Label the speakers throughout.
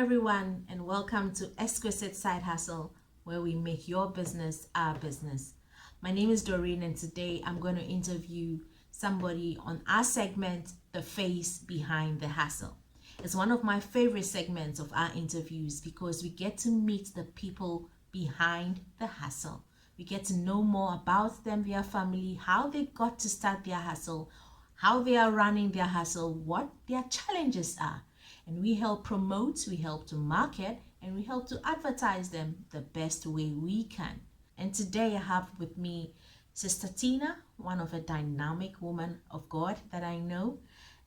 Speaker 1: everyone, and welcome to Exquisite Side Hustle, where we make your business our business. My name is Doreen, and today I'm going to interview somebody on our segment, The Face Behind the Hustle. It's one of my favorite segments of our interviews because we get to meet the people behind the hustle. We get to know more about them, their family, how they got to start their hustle, how they are running their hustle, what their challenges are. And we help promote, we help to market, and we help to advertise them the best way we can. And today I have with me Sister Tina, one of a dynamic woman of God that I know.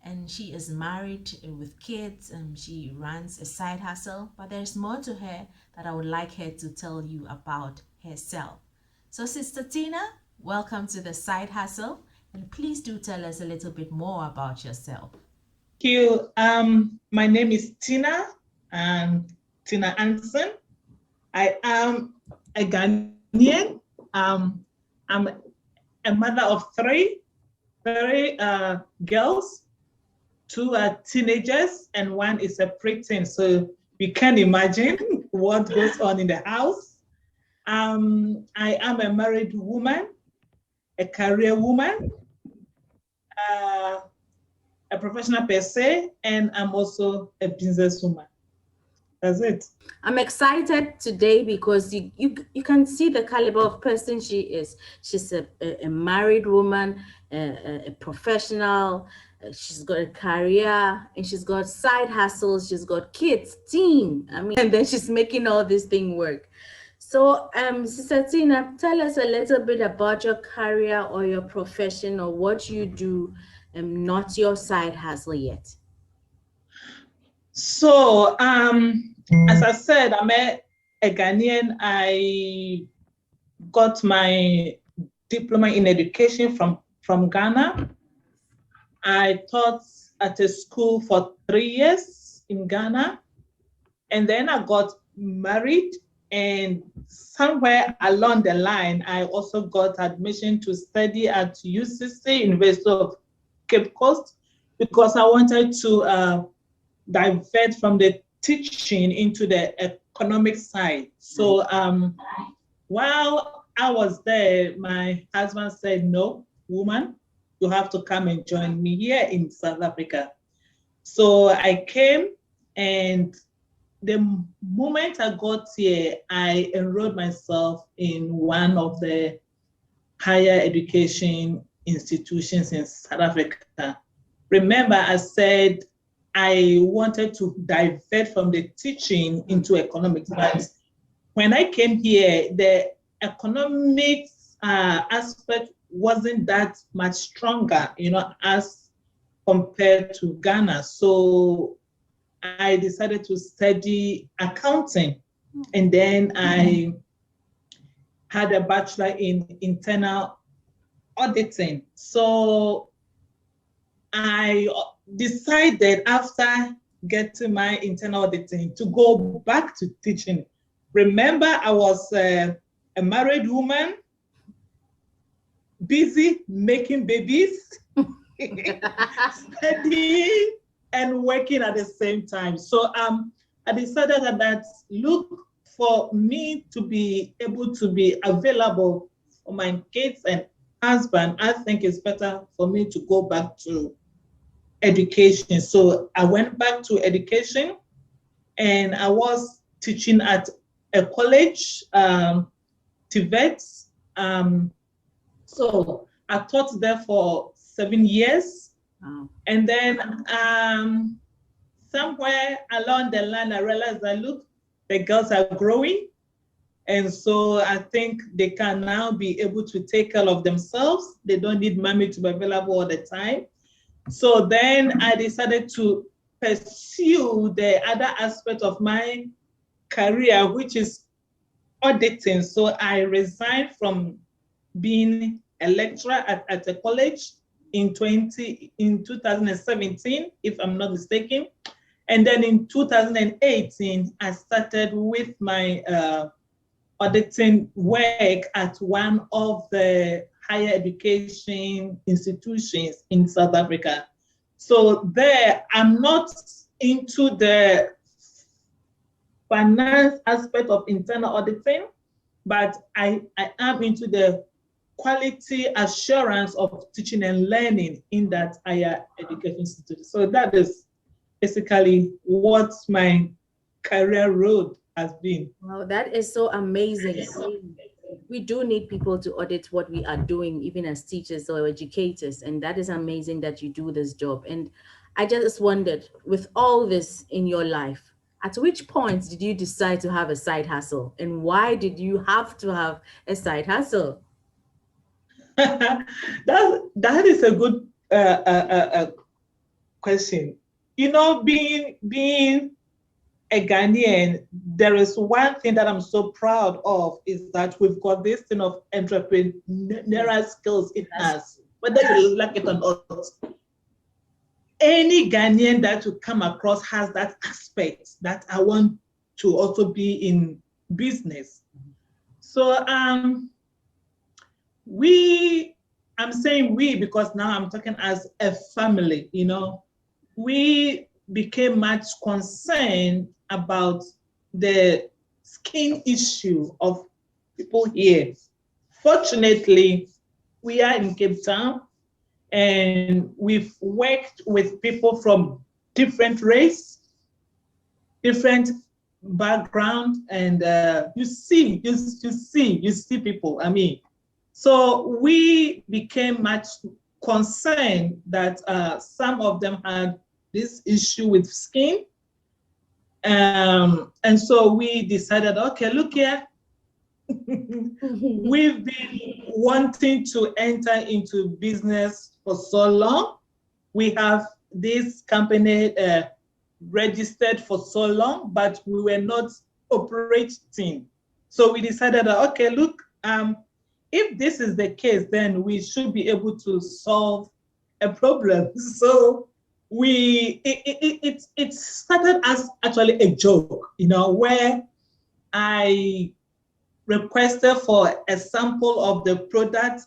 Speaker 1: And she is married with kids and she runs a side hustle. But there's more to her that I would like her to tell you about herself. So Sister Tina, welcome to the Side Hustle. And please do tell us a little bit more about yourself.
Speaker 2: Thank you. My name is Tina, Tina Ansen. I am a Ghanaian. I'm a mother of three girls. Two are teenagers and one is a preteen. So you can imagine what goes on in the house. I am a married woman, a career woman, a professional per se, and I'm also a businesswoman. That's it.
Speaker 1: I'm excited today because you can see the caliber of person she is. She's a married woman, a professional. She's got a career and she's got side hustles. She's got kids, team. And then she's making all this thing work. So, Sister Tina, tell us a little bit about your career or your profession or what you do, not your side hustle yet.
Speaker 2: So, as I said, I'm a Ghanaian. I got my diploma in education from Ghana. I taught at a school for 3 years in Ghana. And then I got married. And somewhere along the line, I also got admission to study at UCC, University of Cape Coast, because I wanted to divert from the teaching into the economic side. So while I was there, my husband said, "No, woman, you have to come and join me here in South Africa." So I came, and the moment I got here, I enrolled myself in one of the higher education institutions in South Africa. Remember, I said I wanted to divert from the teaching into economics. But when I came here, the economics aspect wasn't that much stronger, as compared to Ghana. So I decided to study accounting, and then I had a bachelor in internal auditing. So I decided after getting my internal auditing to go back to teaching. Remember, I was a married woman, busy making babies, studying, and working at the same time. So I decided that look, for me to be able to be available for my kids and husband, I think it's better for me to go back to education. So I went back to education, and I was teaching at a college, TVET. So I taught there for 7 years. Wow. And then somewhere along the line, I realized that, look, the girls are growing. And so I think they can now be able to take care of themselves. They don't need mommy to be available all the time. So then I decided to pursue the other aspect of my career, which is auditing. So I resigned from being a lecturer at a college in 2017, if I'm not mistaken. And then in 2018, I started with my auditing work at one of the higher education institutions in South Africa. So there, I'm not into the finance aspect of internal auditing, but I am into the quality assurance of teaching and learning in that higher education institute. So that is basically what my career road has been.
Speaker 1: Wow, that is so amazing. I mean, we do need people to audit what we are doing, even as teachers or educators. And that is amazing that you do this job. And I just wondered, with all this in your life, at which point did you decide to have a side hustle? And why did you have to have a side hustle?
Speaker 2: That is a good question. You know, being a Ghanaian, there is one thing that I'm so proud of is that we've got this thing of entrepreneurial skills in us, whether you like it or not. Any Ghanaian that you come across has that aspect that I want to also be in business. So I'm saying we because now I'm talking as a family, you know, we became much concerned about the skin issue of people here. Fortunately, we are in Cape Town and we've worked with people from different race, different background, and you see people. I mean, so we became much concerned that some of them had this issue with skin. And so we decided, okay, look here, we've been wanting to enter into business for so long. We have this company registered for so long, but we were not operating. So we decided, okay, look, if this is the case, then we should be able to solve a problem. So it started as actually a joke, you know, where I requested for a sample of the product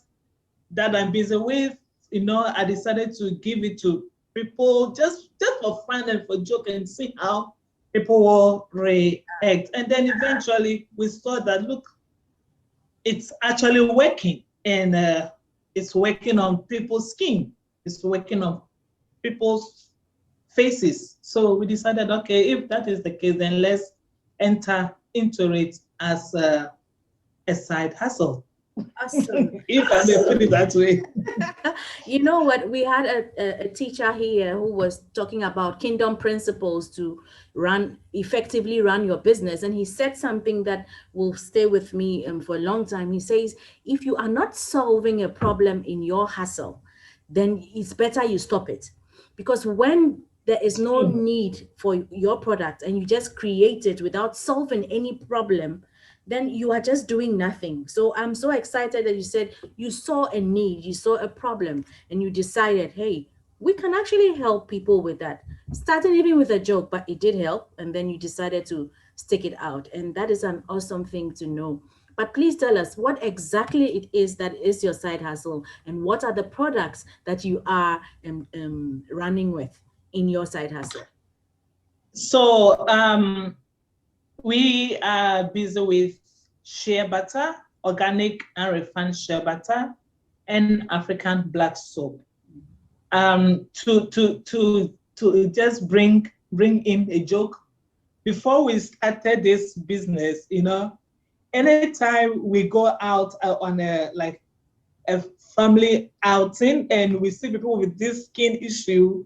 Speaker 2: that I'm busy with. You know, I decided to give it to people just for fun and for joke and see how people will react. And then eventually we saw that, look, it's actually working, and it's working on people's skin. It's working on people's faces. So we decided, okay, if that is the case, then let's enter into it as a side hustle.
Speaker 1: Awesome.
Speaker 2: If I may put it that way.
Speaker 1: You know what? We had a teacher here who was talking about kingdom principles to effectively run your business. And he said something that will stay with me for a long time. He says, if you are not solving a problem in your hustle, then it's better you stop it. Because when there is no need for your product and you just create it without solving any problem, then you are just doing nothing. So I'm so excited that you said you saw a need, you saw a problem, and you decided, hey, we can actually help people with that. Started even with a joke, but it did help. And then you decided to stick it out. And that is an awesome thing to know. But please tell us what exactly it is that is your side hustle and what are the products that you are running with in your side hustle.
Speaker 2: So we are busy with shea butter, organic and refined shea butter, and African black soap. To just bring in a joke, before we started this business, you know, anytime we go out on a family outing and we see people with this skin issue,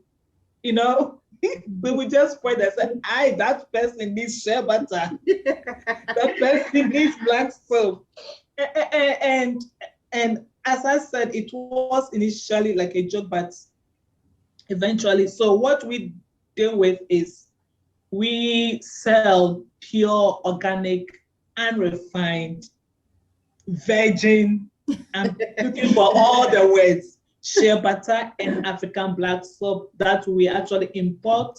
Speaker 2: you know, we would just point and say, that person needs shea butter. That person needs black soap. And as I said, it was initially like a joke, but eventually, so what we deal with is we sell pure, organic, unrefined, virgin. I'm looking for all the words. Shea butter and African black soap that we actually import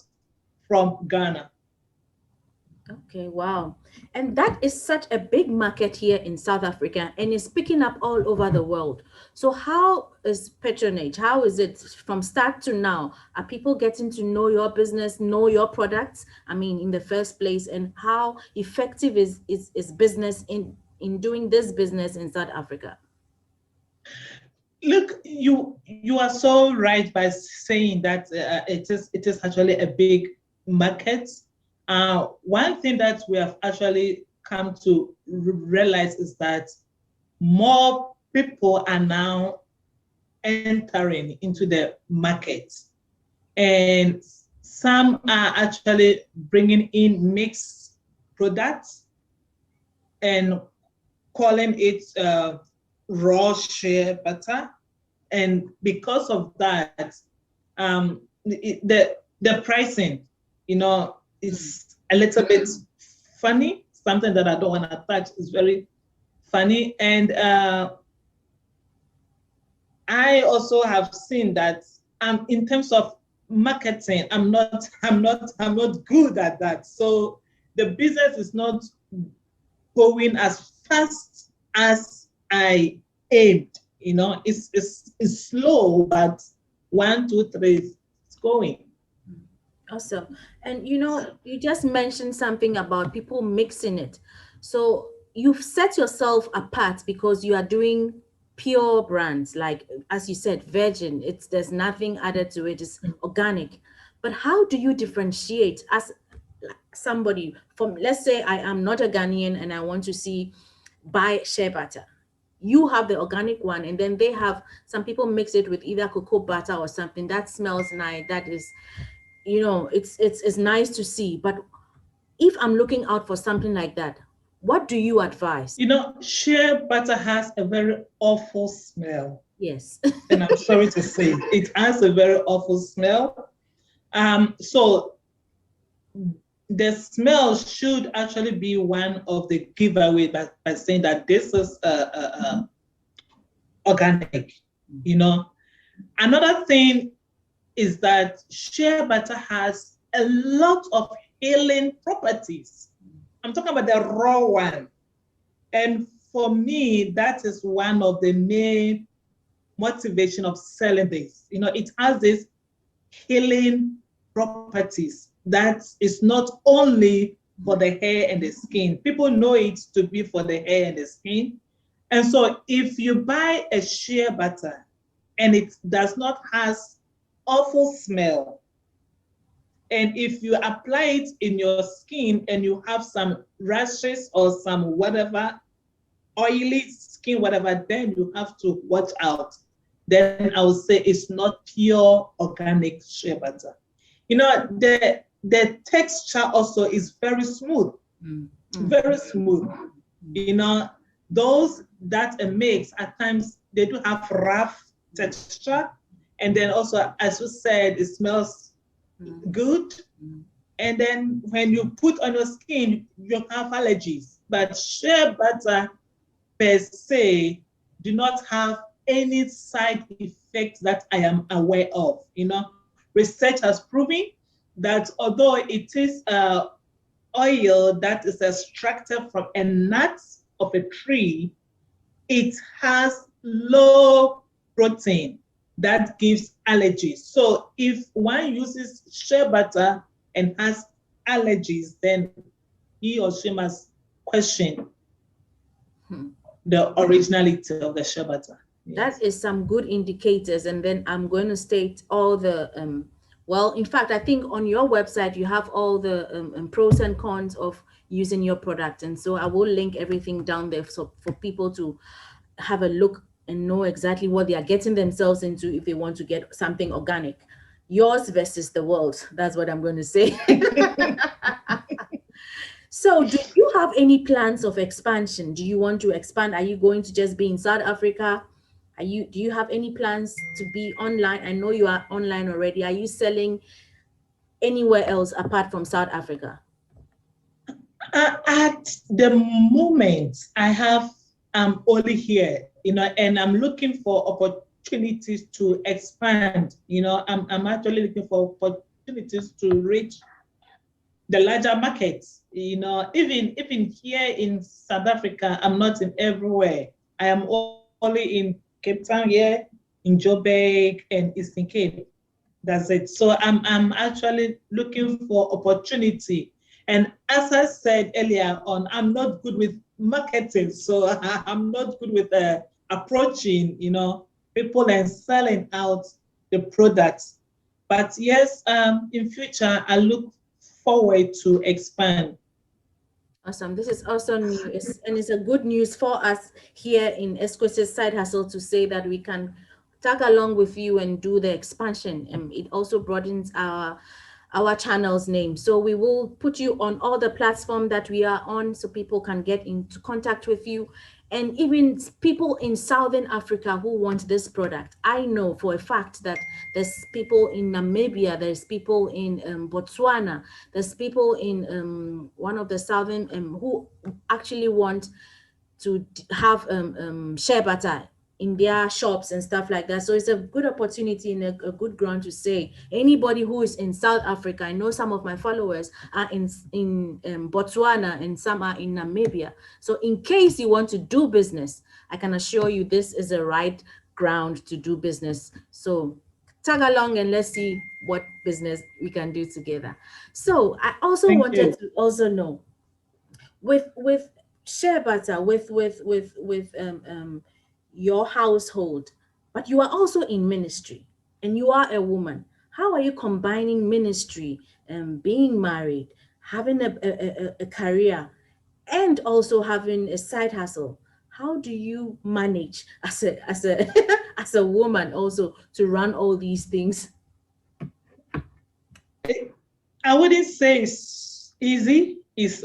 Speaker 2: from Ghana.
Speaker 3: Okay, wow. And that is such a big market here in South Africa and it's picking up all over the world. So how is patronage? How is it from start to now? Are people getting to know your business, know your products? I mean, in the first place, and how effective is business in doing this business in South Africa?
Speaker 2: Look, you are so right by saying that it is actually a big market. One thing that we have actually come to realize is that more people are now entering into the market, and some are actually bringing in mixed products and calling it raw shea butter. And because of that, the pricing, is a little bit funny. Something that I don't want to touch is very funny. And I also have seen that in terms of marketing, I'm not good at that. So the business is not going as fast as I aimed. It's slow, but 1, 2, 3, it's going.
Speaker 3: Awesome. And you just mentioned something about people mixing it. So you've set yourself apart because you are doing pure brands, like as you said, virgin. There's nothing added to it, it's organic. But how do you differentiate as somebody from, let's say I am not a Ghanaian and I want to buy shea butter. You have the organic one, and then they have some people mix it with either cocoa butter or something that smells nice. That is, it's nice to see. But if I'm looking out for something like that, what do you advise?
Speaker 2: Shea butter has a very awful smell.
Speaker 3: Yes.
Speaker 2: And I'm sorry to say, it has a very awful smell. So the smell should actually be one of the giveaway by saying that this is organic. Another thing is that shea butter has a lot of healing properties. I'm talking about the raw one. And for me, that is one of the main motivation of selling this. It has this healing properties that is not only for the hair and the skin. People know it to be for the hair and the skin. And so if you buy a shea butter and it does not has awful smell, and if you apply it in your skin and you have some rashes or some whatever, oily skin, whatever, then you have to watch out. Then I would say it's not pure organic shea butter. The texture also is very smooth, very smooth. Those that mix at times they do have rough texture, and then also, as you said, it smells good. And then when you put on your skin, you have allergies. But shea butter per se do not have any side effects that I am aware of. Research has proven that although it is oil that is extracted from a nut of a tree, it has low protein that gives allergies. So if one uses shea butter and has allergies, then he or she must question the originality of the shea butter.
Speaker 3: Yes. That is some good indicators. And then I'm going to state all the, well, in fact, I think on your website, you have all the pros and cons of using your product. And so I will link everything down there so for people to have a look and know exactly what they are getting themselves into if they want to get something organic. Yours versus the world. That's what I'm going to say. So do you have any plans of expansion? Do you want to expand? Are you going to just be in South Africa? Do you have any plans to be online? I know you are online already. Are you selling anywhere else apart from South Africa?
Speaker 2: At the moment, I'm only here, and I'm looking for opportunities to expand. I'm actually looking for opportunities to reach the larger markets. You know, even here in South Africa, I'm not in everywhere. I am only in Cape Town here, in Joburg and Eastern Cape. That's it. So I'm actually looking for opportunity. And as I said earlier on, I'm not good with marketing. So I'm not good with approaching, you know, people and selling out the products. But yes, in future, I look forward to expand.
Speaker 3: Awesome. This is also news, and it's a good news for us here in Exquisite Side Hustle to say that we can tag along with you and do the expansion. And it also broadens our channel's name. So we will put you on all the platforms that we are on so people can get into contact with you. And even people in Southern Africa who want this product. I know for a fact that there's people in Namibia, there's people in Botswana, there's people in one of the Southern who actually want to have shea butter in their shops and stuff like that. So it's a good opportunity and a good ground to say anybody who is in South Africa. I know some of my followers are in Botswana and some are in Namibia. So in case you want to do business, I can assure you this is the right ground to do business. So tag along and let's see what business we can do together. So I also
Speaker 2: Thank
Speaker 3: wanted
Speaker 2: you.
Speaker 3: to also know with shea butter with your household, but you are also in ministry and you are a woman. How are you combining ministry and being married, having a career, and also having a side hustle? How do you manage as a as a woman also to run all these things?
Speaker 2: I wouldn't say it's easy. It's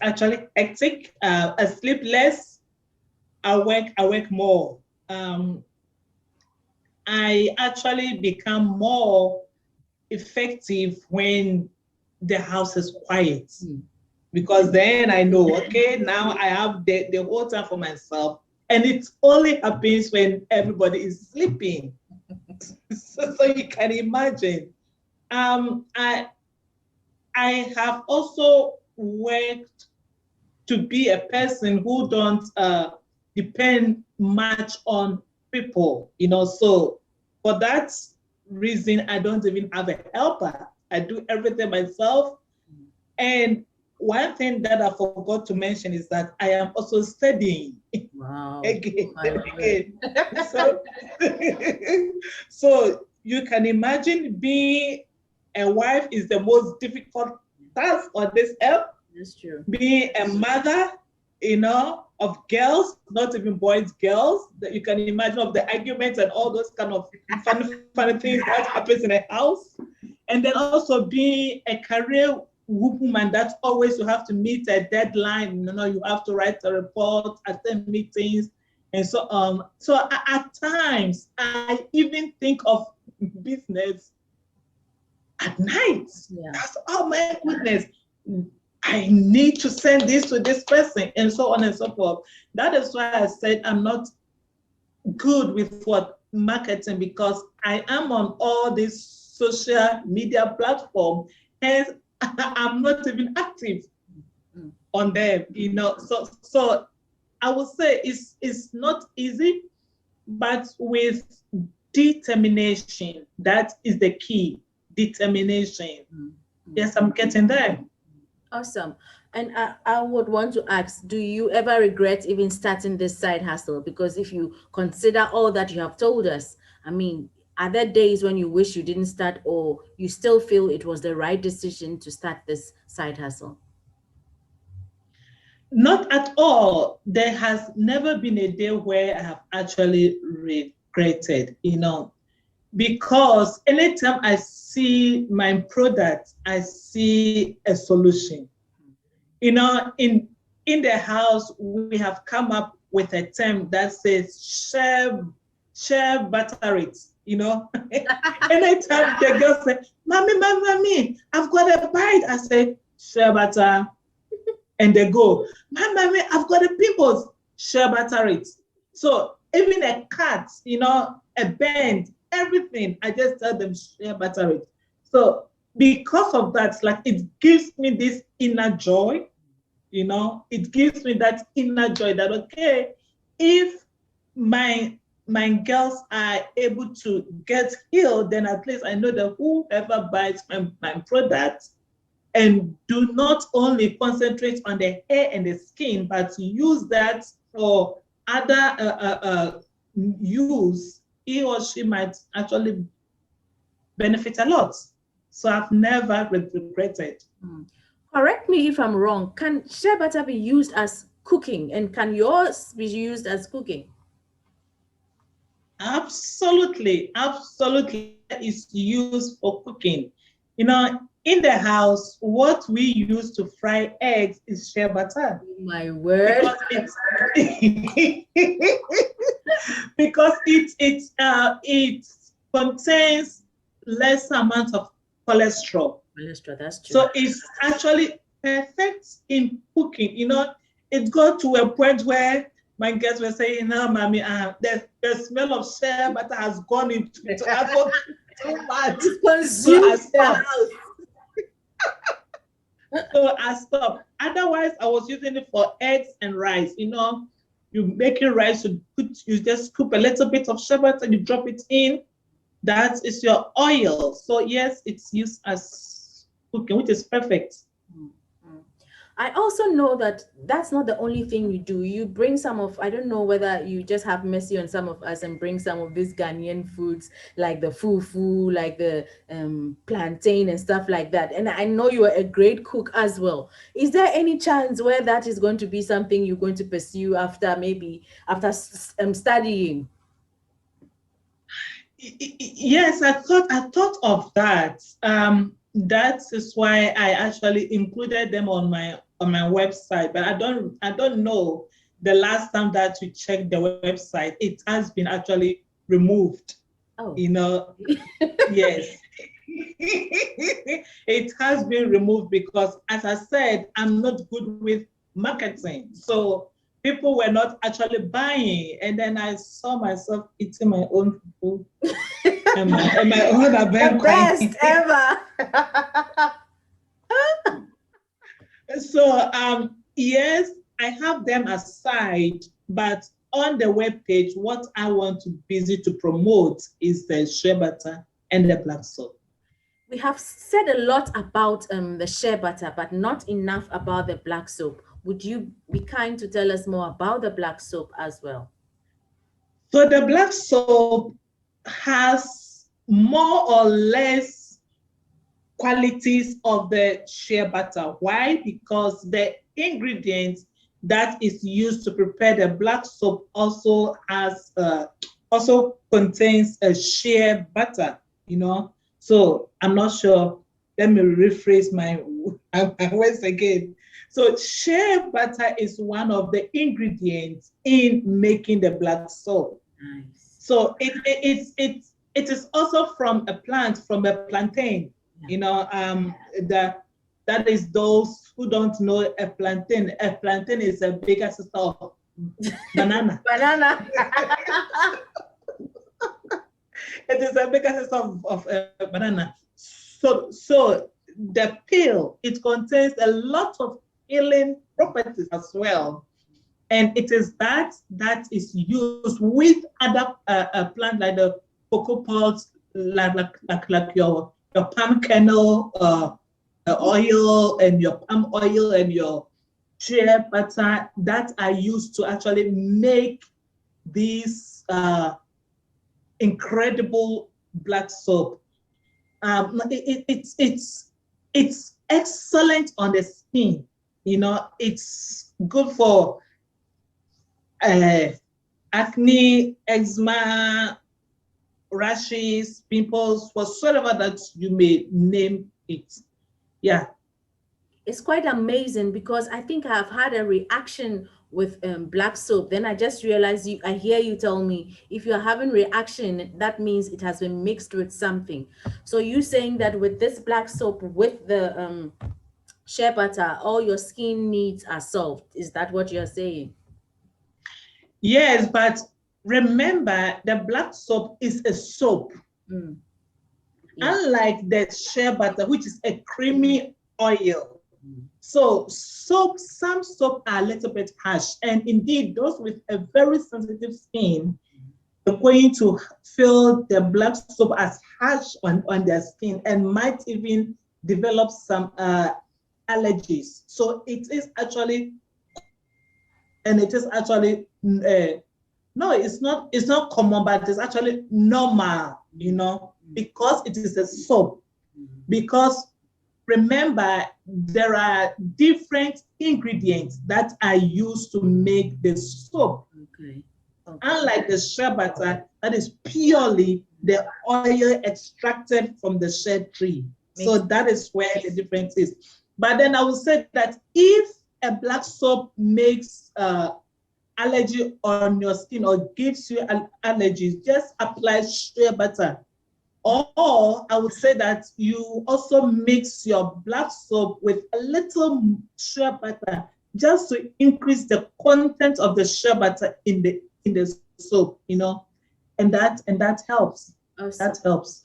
Speaker 2: actually hectic. I sleep less. I work more. I actually become more effective when the house is quiet. Because then I know, okay, now I have the whole time for myself. And it only happens when everybody is sleeping. So you can imagine. I have also worked to be a person who don't depend much on people, you know. So for that reason, I don't even have a helper. I do everything myself. And one thing that I forgot to mention is that I am also studying.
Speaker 3: Wow.
Speaker 2: Again and again. So, so you can imagine being a wife is the most difficult task on this earth.
Speaker 3: That's true.
Speaker 2: Being a mother, you know, of girls, not even boys, girls, that you can imagine of the arguments and all those kind of funny things that happens in a house. And then also being a career woman, that's always you have to meet a deadline. You know, you have to write a report, attend meetings, and so on. So at times, I even think of business at night.
Speaker 3: Yeah.
Speaker 2: That's, oh my goodness, I need to send this to this person, and so on and so forth. That is why I said I'm not good with what marketing, because I am on all these social media platforms, and I'm not even active on them, you know. So I would say it's not easy, but with determination, that is the key. Determination. Yes, I'm getting there.
Speaker 3: Awesome. And I would want to ask, do you ever regret even starting this side hustle? Because if you consider all that you have told us, I mean, are there days when you wish you didn't start, or you still feel it was the right decision to start this side hustle?
Speaker 2: Not at all. There has never been a day where I have actually regretted, you know, because anytime I see my product, I see a solution. You know, in the house, we have come up with a term that says share butter it, you know. Anytime the girl say, mommy, I've got a bite, I say, share butter. And they go, mommy, I've got a pimples, share butter it. So even a cut, you know, a bend, everything, I just tell them share butter it. So because of that, like it gives me this inner joy, it gives me that inner joy that, okay, if my girls are able to get healed, then at least I know that whoever buys my product and do not only concentrate on the hair and the skin, but use that for other use, he or she might actually benefit a lot. So I've never regretted.
Speaker 3: Correct me if I'm wrong. Can shea butter be used as cooking, and can yours be used as cooking?
Speaker 2: Absolutely, absolutely is used for cooking. In the house, what we use to fry eggs is shea butter.
Speaker 3: Oh, my word.
Speaker 2: Because it contains less amount of cholesterol.
Speaker 3: That's true.
Speaker 2: So it's actually perfect in cooking. It got to a point where my guests were saying, "No, mommy, the smell of shea butter has gone into too much."
Speaker 3: It's consumed
Speaker 2: So
Speaker 3: the house.
Speaker 2: So I stopped. Otherwise, I was using it for eggs and rice. You make your rice, you just scoop a little bit of shea butter and you drop it in. That is your oil. So yes, it's used as cooking, which is perfect.
Speaker 3: I also know that that's not the only thing you do. You bring some of, I don't know whether you just have mercy on some of us and bring some of these Ghanaian foods like the fufu, like the plantain and stuff like that. And I know you are a great cook as well. Is there any chance where that is going to be something you're going to pursue after studying?
Speaker 2: Yes, I thought of that. That is why I actually included them on my website, but I don't know the last time that you checked the website. It has been actually removed.
Speaker 3: Oh.
Speaker 2: Yes. It has been removed because, as I said, I'm not good with marketing. So people were not actually buying. And then I saw myself eating my own food and my own
Speaker 3: The best ever.
Speaker 2: So yes, I have them aside, but on the webpage, what I want to busy to promote is the shea butter and the black soap.
Speaker 3: We have said a lot about the shea butter, but not enough about the black soap. Would you be kind to tell us more about the black soap as well?
Speaker 2: So the black soap has more or less qualities of the shea butter. Why? Because the ingredients that is used to prepare the black soap also contains a shea butter. So I'm not sure. Let me rephrase my words again. So shea butter is one of the ingredients in making the black soap.
Speaker 3: Nice.
Speaker 2: So it is also from a plant, from a plantain. That is those who don't know a plantain. A plantain is a bigger sister of banana.
Speaker 3: Banana.
Speaker 2: It is a bigger sister of banana. So the peel, it contains a lot of healing properties as well. And it is that is used with other plants like the cocoa pods, like your palm kernel oil and your palm oil and your shea butter that are used to actually make these incredible black soap. It's excellent on the skin. It's good for acne, eczema, rashes, pimples, whatsoever that you may name it. Yeah.
Speaker 3: It's quite amazing because I think I've had a reaction with black soap. Then I just realized I hear you tell me if you're having reaction, that means it has been mixed with something. So you saying that with this black soap, with the shea butter, all your skin needs are solved. Is that what you're saying?
Speaker 2: Yes, but remember the black soap is a soap. unlike the shea butter, which is a creamy oil. So some soap are a little bit harsh, and indeed those with a very sensitive skin are going to feel the black soap as harsh on their skin and might even develop some allergies. So it is actually, no, it's not common, but it's actually normal, because it is a soap. Because remember, there are different ingredients that are used to make the soap.
Speaker 3: Okay.
Speaker 2: Unlike the shea butter, that is purely the oil extracted from the shea tree. So that is where the difference is. But then I would say that if a black soap makes allergy on your skin or gives you an allergy, just apply shea butter. Or I would say that you also mix your black soap with a little shea butter just to increase the content of the shea butter in the soap, and that helps.
Speaker 3: Awesome.
Speaker 2: That helps.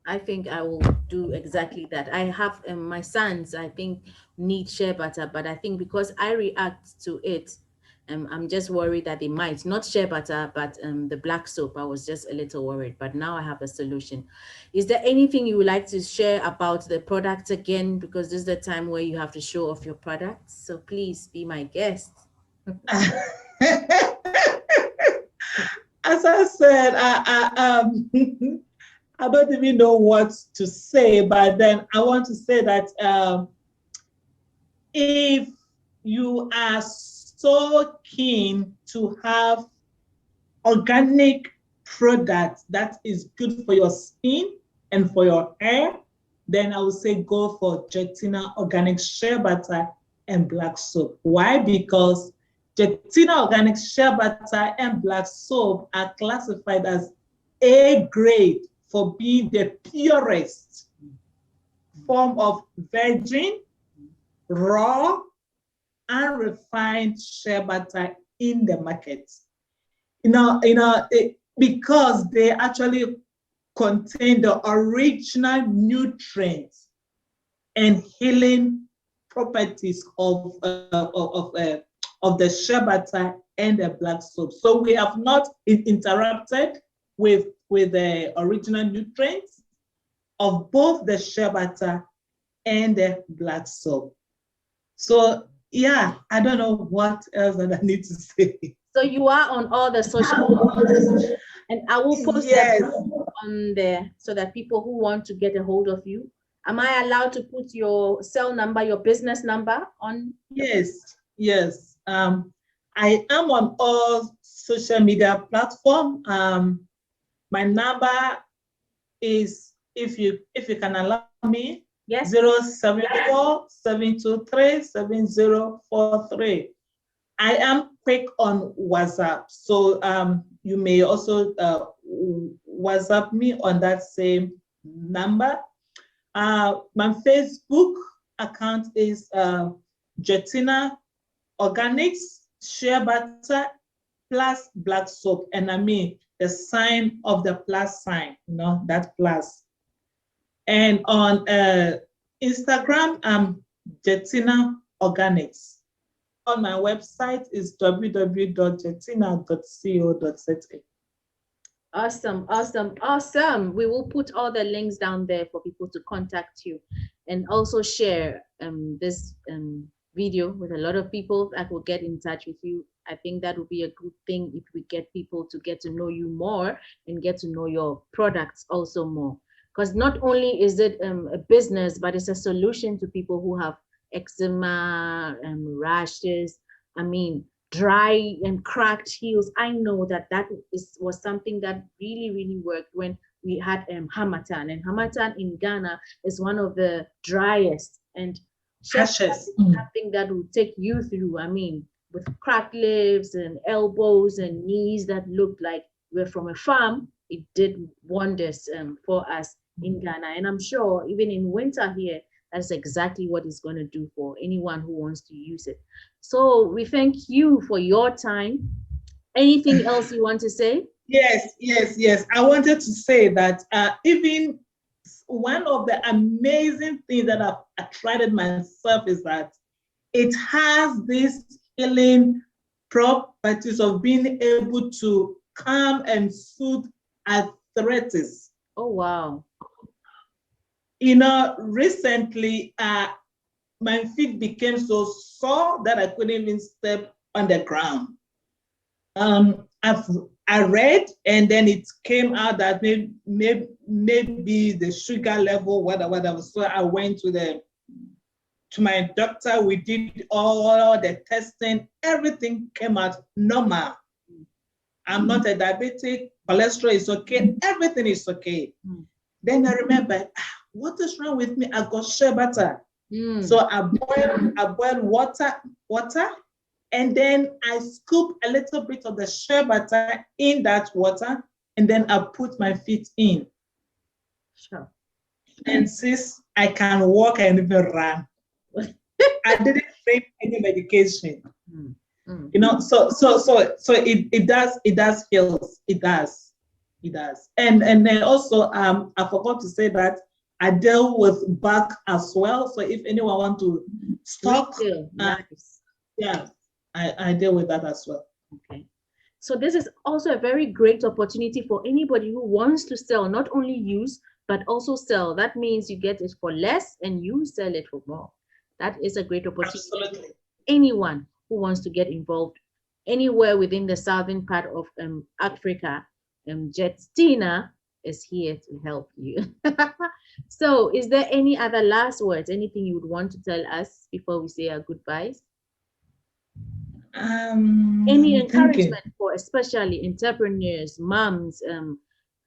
Speaker 3: I think I will do exactly that. I have my sons, I think, need shea butter, but I think because I react to it, I'm just worried that they might not shea butter, but the black soap. I was just a little worried, but now I have a solution. Is there anything you would like to share about the product again? Because this is the time where you have to show off your products. So please be my guest.
Speaker 2: As I said, I don't even know what to say, but then I want to say that if you are so keen to have organic products that is good for your skin and for your hair, then I would say go for JerTina Organic Shea Butter and Black Soap. Why? Because JerTina Organic Shea Butter and Black Soap are classified as A grade for being the purest form of virgin, raw, unrefined shea butter in the market. Because they actually contain the original nutrients and healing properties of the shea butter and the black soap. So we have not interrupted with the original nutrients of both the shea butter and the black soap. So yeah, I don't know what else that I need to say.
Speaker 3: So you are on all the social media, and I will post that on there so that people who want to get a hold of you. Am I allowed to put your cell number, your business number on?
Speaker 2: Yes. I am on all social media platforms. My number is, if you can allow me,
Speaker 3: yes,
Speaker 2: 074-723-7043. I am quick on WhatsApp, so you may also WhatsApp me on that same number. My Facebook account is JerTina Organic Shea Butter plus Black Soap, and I mean the sign of the plus sign, that plus. And on Instagram, I'm JerTina Organics. On my website is www.jertina.co.za.
Speaker 3: Awesome. We will put all the links down there for people to contact you, and also share this video with a lot of people that will get in touch with you. I think that would be a good thing if we get people to get to know you more and get to know your products also more. Because not only is it a business, but it's a solution to people who have eczema and rashes. I mean, dry and cracked heels. I know that was something that really worked when we had Harmattan. And Harmattan in Ghana is one of the driest, and something that will take you through. I mean, with cracked lips and elbows and knees that looked like we're from a farm, it did wonders for us in Ghana. And I'm sure even in winter here, that's exactly what it's going to do for anyone who wants to use it. So we thank you for your time. Anything else you want to say?
Speaker 2: Yes. I wanted to say that even one of the amazing things that I've attracted myself is that it has this healing properties of being able to calm and soothe arthritis.
Speaker 3: Oh, wow.
Speaker 2: Recently, my feet became so sore that I couldn't even step on the ground. I read, and then it came out that maybe the sugar level, whatever. So I went to my doctor. We did all the testing. Everything came out normal. I'm not a diabetic. Cholesterol is okay. Everything is okay. Then I remember, what is wrong with me? I got shea butter. So I boiled water, and then I scoop a little bit of the shea butter in that water, and then I put my feet in.
Speaker 3: Sure.
Speaker 2: And since I can walk and even run, I didn't take any medication. So it does heal. It does. And then also I forgot to say that I deal with back as well. So if anyone want to stock,
Speaker 3: nice.
Speaker 2: Yeah, I deal with that as well.
Speaker 3: Okay. So this is also a very great opportunity for anybody who wants to sell, not only use, but also sell. That means you get it for less and you sell it for more. That is a great opportunity.
Speaker 2: Absolutely.
Speaker 3: Anyone who wants to get involved anywhere within the southern part of Africa, JerTina is here to help you. So is there any other last words, anything you would want to tell us before we say our goodbyes? Any encouragement for especially entrepreneurs, moms,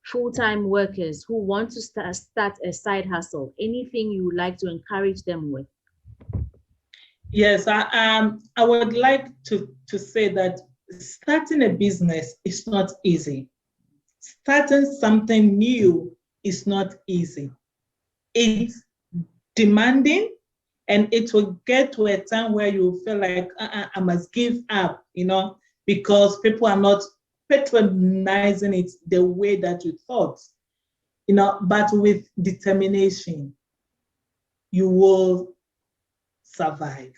Speaker 3: full-time workers who want to start a side hustle? Anything you would like to encourage them with?
Speaker 2: Yes, I would like to say that starting a business is not easy. Starting something new is not easy. It's demanding, and it will get to a time where you feel like I must give up, because people are not patronizing it the way that you thought, but with determination, you will survive.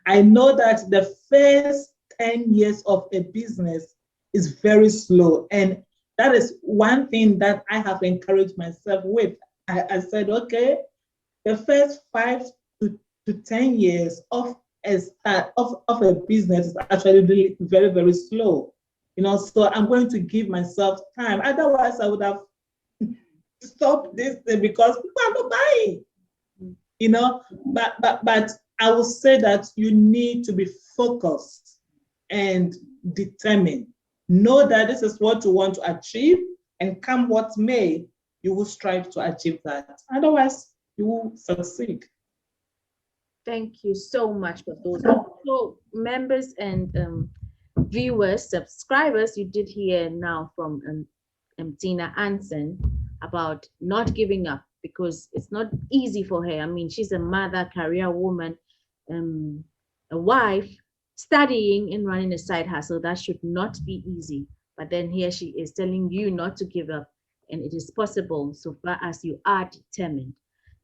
Speaker 2: I know that the first 10 years of a business is very slow. And that is one thing that I have encouraged myself with. I said, okay, the first 5 to 10 years of a business is actually really very, very slow. So I'm going to give myself time. Otherwise, I would have stopped this thing because people are not buying. But I will say that you need to be focused and determined. Know that this is what you want to achieve, and come what may, you will strive to achieve that. Otherwise, you will succeed.
Speaker 3: Thank you so much for those. So members and viewers, subscribers, you did hear now from Tina Ansen about not giving up, because it's not easy for her. I mean, she's a mother, career woman, a wife, studying and running a side hustle. That should not be easy. But then here she is telling you not to give up, and it is possible so far as you are determined.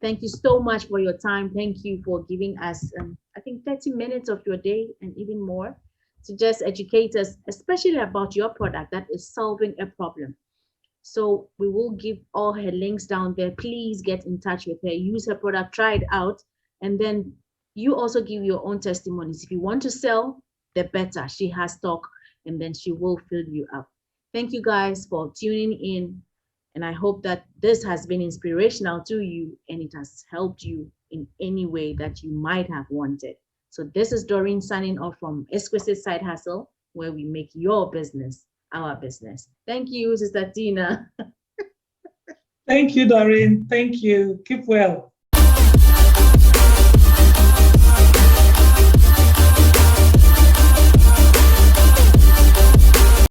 Speaker 3: Thank you so much for your time. Thank you for giving us, I think, 30 minutes of your day and even more to just educate us, especially about your product that is solving a problem. So we will give all her links down there. Please get in touch with her, use her product, try it out, and then you also give your own testimonies. If you want to sell, the better. She has stock, and then she will fill you up. Thank you guys for tuning in, and I hope that this has been inspirational to you and it has helped you in any way that you might have wanted. So this is Doreen signing off from Exquisite Side Hustle, where we make your business our business. Thank you, Sister Tina.
Speaker 2: Thank you, Doreen. Thank you. Keep well.